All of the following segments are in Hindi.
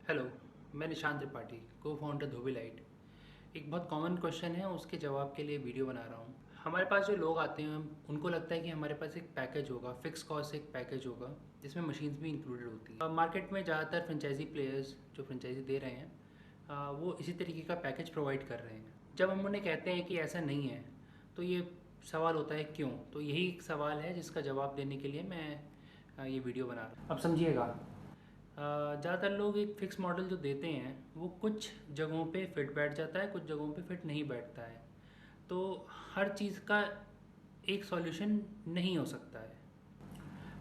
हेलो, मैं निशांत त्रिपाठी, को फाउंडर धोबी लाइट। एक बहुत कॉमन क्वेश्चन है, उसके जवाब के लिए वीडियो बना रहा हूँ। हमारे पास जो लोग आते हैं उनको लगता है कि हमारे पास एक पैकेज होगा, फिक्स कॉस्ट एक पैकेज होगा जिसमें मशीन्स भी इंक्लूडेड होती है। मार्केट में ज़्यादातर फ्रेंचाइजी प्लेयर्स जो फ्रेंचाइजी दे रहे हैं वो इसी तरीके का पैकेज प्रोवाइड कर रहे हैं। जब हम उन्हें कहते हैं कि ऐसा नहीं है तो ये सवाल होता है क्यों। तो यही एक सवाल है जिसका जवाब देने के लिए मैं ये वीडियो बना रहा हूँ। अब समझिएगा, ज़्यादातर लोग एक फ़िक्स मॉडल जो देते हैं वो कुछ जगहों पे फिट बैठ जाता है, कुछ जगहों पे फिट नहीं बैठता है। तो हर चीज़ का एक सॉल्यूशन नहीं हो सकता है।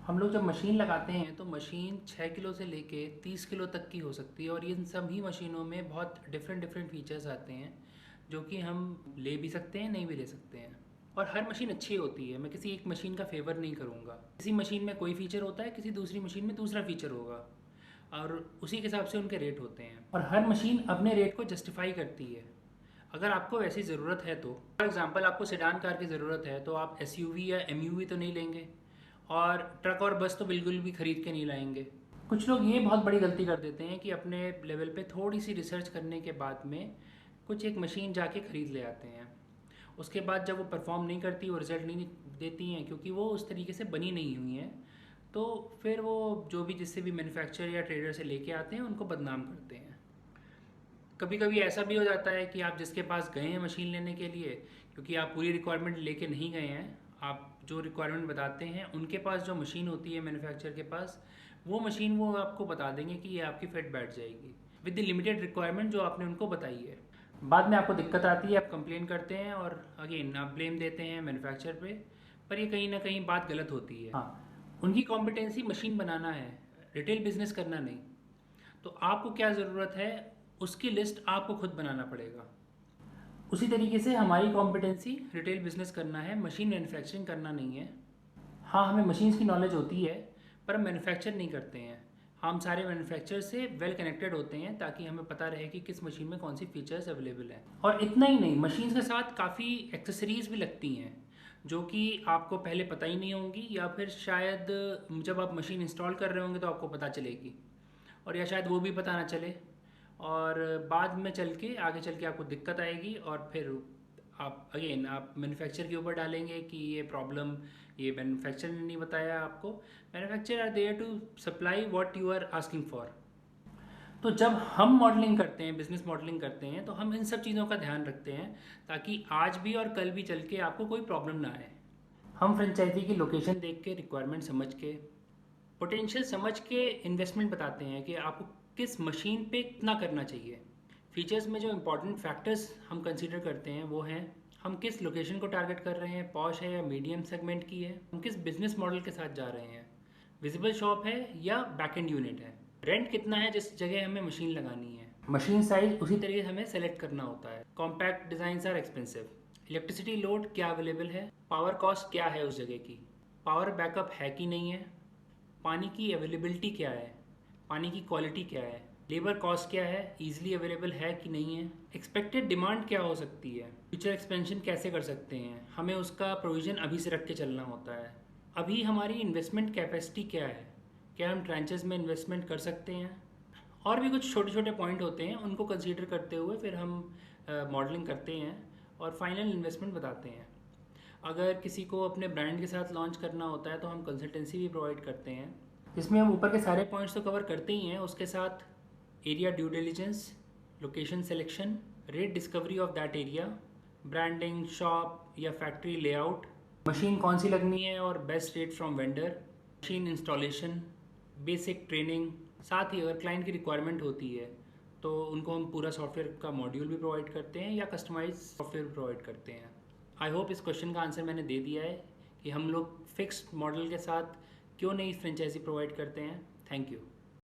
हम लोग जब मशीन लगाते हैं तो मशीन 6 किलो से लेके 30 किलो तक की हो सकती है, और इन सभी मशीनों में बहुत डिफरेंट फीचर्स आते हैं जो कि हम ले भी सकते हैं, नहीं भी ले सकते हैं। और हर मशीन अच्छी होती है, मैं किसी एक मशीन का फेवर नहीं करूँगा। किसी मशीन में कोई फीचर होता है, किसी दूसरी मशीन में दूसरा फीचर होगा, और उसी के हिसाब से उनके रेट होते हैं, और हर मशीन अपने रेट को जस्टिफाई करती है। अगर आपको वैसी ज़रूरत है तो फॉर एग्जांपल आपको सेडान कार की ज़रूरत है तो आप एसयूवी या एमयूवी तो नहीं लेंगे, और ट्रक और बस तो बिल्कुल भी ख़रीद के नहीं लाएंगे। कुछ लोग ये बहुत बड़ी गलती कर देते हैं कि अपने लेवल पे थोड़ी सी रिसर्च करने के बाद में कुछ एक मशीन जाके ख़रीद ले आते हैं। उसके बाद जब वो परफॉर्म नहीं करती, वो रिज़ल्ट नहीं देती हैं क्योंकि वो उस तरीके से बनी नहीं हुई हैं, तो फिर वो जो भी जिससे भी मैन्युफैक्चरर या ट्रेडर से लेके आते हैं उनको बदनाम करते हैं। कभी कभी ऐसा भी हो जाता है कि आप जिसके पास गए हैं मशीन लेने के लिए, क्योंकि आप पूरी रिक्वायरमेंट लेके नहीं गए हैं, आप जो रिक्वायरमेंट बताते हैं उनके पास जो मशीन होती है मैन्युफैक्चरर के पास, वो मशीन वो आपको बता देंगे कि ये आपकी फिट बैठ जाएगी विद द लिमिटेड रिक्वायरमेंट जो आपने उनको बताई है। बाद में आपको दिक्कत आती है, आप कंप्लेन करते हैं और अगेन आप ब्लेम देते हैं मैन्युफैक्चरर पे, पर ये कहीं ना कहीं बात गलत होती है। हाँ, उनकी कॉम्पिटेंसी मशीन बनाना है, रिटेल बिजनेस करना नहीं। तो आपको क्या ज़रूरत है उसकी लिस्ट आपको खुद बनाना पड़ेगा। उसी तरीके से हमारी कॉम्पिटेंसी रिटेल बिजनेस करना है, मशीन मैन्युफैक्चरिंग करना नहीं है। हाँ, हमें मशीन्स की नॉलेज होती है पर हम मैन्युफैक्चर नहीं करते हैं। हम सारे मैन्युफैक्चर से वेल कनेक्टेड होते हैं ताकि हमें पता रहे कि किस मशीन में कौन सी फीचर्स अवेलेबल हैं। और इतना ही नहीं, मशीन्स के साथ काफ़ी एक्सेसरीज भी लगती हैं जो कि आपको पहले पता ही नहीं होंगी, या फिर शायद जब आप मशीन इंस्टॉल कर रहे होंगे तो आपको पता चलेगी, और या शायद वो भी पता ना चले, और बाद में चल के आगे चल के आपको दिक्कत आएगी, और फिर आप मैन्युफैक्चर के ऊपर डालेंगे कि ये प्रॉब्लम ये मैन्युफैक्चर ने नहीं बताया आपको। Manufacture are there to supply what you are asking for. तो जब हम मॉडलिंग करते हैं, बिजनेस मॉडलिंग करते हैं, तो हम इन सब चीज़ों का ध्यान रखते हैं ताकि आज भी और कल भी चल के आपको कोई प्रॉब्लम ना आए। हम फ्रेंचाइजी की लोकेशन देख के, रिक्वायरमेंट समझ के, पोटेंशियल समझ के इन्वेस्टमेंट बताते हैं कि आपको किस मशीन पे कितना करना चाहिए। फीचर्स में जो इंपॉर्टेंट फैक्टर्स हम कंसीडर करते हैं वो हैं, हम किस लोकेशन को टारगेट कर रहे हैं, पॉश है या मीडियम सेगमेंट की है, हम किस बिजनेस मॉडल के साथ जा रहे हैं, विजिबल शॉप है या बैक एंड यूनिट है, रेंट कितना है जिस जगह हमें मशीन लगानी है, मशीन साइज उसी तरीके से हमें सेलेक्ट करना होता है, compact design or expensive, electricity load क्या अवेलेबल है, पावर कॉस्ट क्या है उस जगह की, पावर बैकअप है कि नहीं है, पानी की अवेलेबिलिटी क्या है, पानी की क्वालिटी क्या है, लेबर कॉस्ट क्या है, ईजिली अवेलेबल है कि नहीं है, एक्सपेक्टेड डिमांड क्या हो सकती है, फ्यूचर एक्सपेंशन कैसे कर सकते हैं, हमें उसका प्रोविज़न अभी से रख के चलना होता है। अभी हमारी इन्वेस्टमेंट कैपेसिटी क्या है, क्या हम ट्रांचेस में इन्वेस्टमेंट कर सकते हैं, और भी कुछ छोटे छोटे पॉइंट होते हैं, उनको कंसीडर करते हुए फिर हम मॉडलिंग करते हैं और फाइनल इन्वेस्टमेंट बताते हैं। अगर किसी को अपने ब्रांड के साथ लॉन्च करना होता है तो हम कंसल्टेंसी भी प्रोवाइड करते हैं, जिसमें हम ऊपर के सारे पॉइंट्स तो कवर करते ही हैं, उसके साथ area due diligence, location selection, rate discovery of that area, branding, shop या फैक्ट्री लेआउट, मशीन कौन सी लगनी है और best rate from vendor, machine installation, basic training. साथ ही अगर क्लाइंट की रिक्वायरमेंट होती है तो उनको हम पूरा सॉफ्टवेयर का मॉड्यूल भी प्रोवाइड करते हैं या कस्टमाइज सॉफ्टवेयर भी प्रोवाइड करते हैं। आई होप इस क्वेश्चन का आंसर मैंने दे दिया है कि हम लोग फिक्स्ड मॉडल के साथ क्यों नहीं फ्रेंचाइजी प्रोवाइड करते हैं। Thank you.